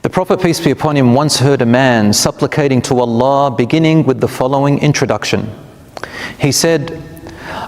The Prophet, peace be upon him, once heard a man supplicating to Allah, beginning with the following introduction. He said,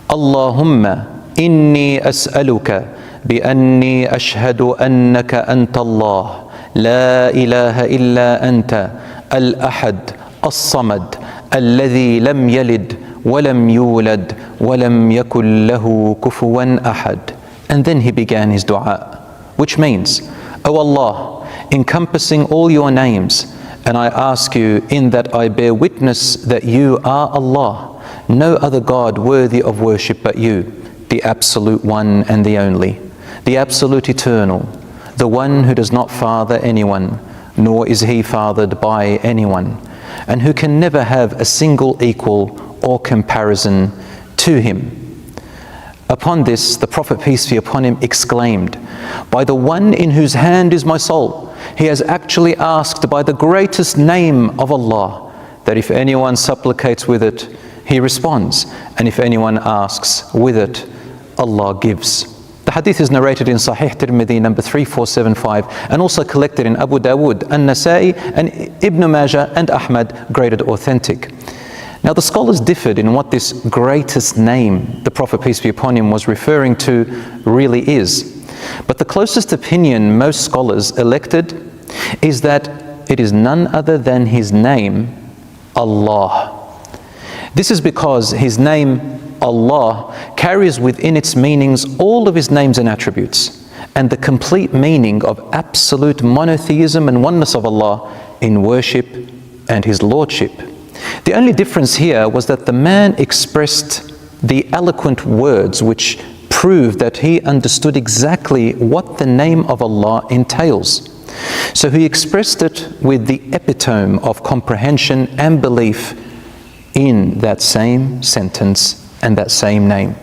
Allahumma inni as'aluka bi-anni ashhadu annaka anta Allah, la ilaha illa anta, al-ahad, as-samad, alladhi lam yalid, walam yulad, walam yakul lahu kufuwan ahad. And then he began his dua, which means, O Allah, encompassing all your names, and I ask you in that I bear witness that you are Allah, no other God worthy of worship but you, the absolute one and the only, the absolute eternal, the one who does not father anyone, nor is he fathered by anyone, and who can never have a single equal or comparison to him. Upon this, the Prophet, peace be upon him, exclaimed, by the one in whose hand is my soul, he has actually asked by the greatest name of Allah, that if anyone supplicates with it, he responds, and if anyone asks with it, Allah gives. The hadith is narrated in Sahih Tirmidhi number 3475, and also collected in Abu Dawood, An-Nasa'i, and Ibn Majah and Ahmad, graded authentic. Now the scholars differed in what this greatest name the Prophet, peace be upon him, was referring to really is. But the closest opinion most scholars elected is that it is none other than his name, Allah. This is because his name, Allah, carries within its meanings all of his names and attributes, and the complete meaning of absolute monotheism and oneness of Allah in worship and his lordship. The only difference here was that the man expressed the eloquent words which proved that he understood exactly what the name of Allah entails. So he expressed it with the epitome of comprehension and belief in that same sentence and that same name.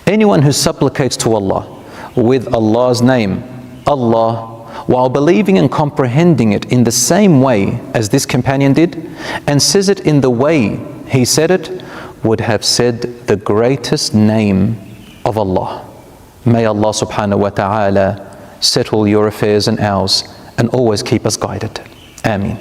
Anyone who supplicates to Allah with Allah's name, Allah, while believing and comprehending it in the same way as this companion did, and says it in the way he said it, would have said the greatest name of Allah. May Allah subhanahu wa ta'ala settle your affairs and ours, and always keep us guided. Ameen.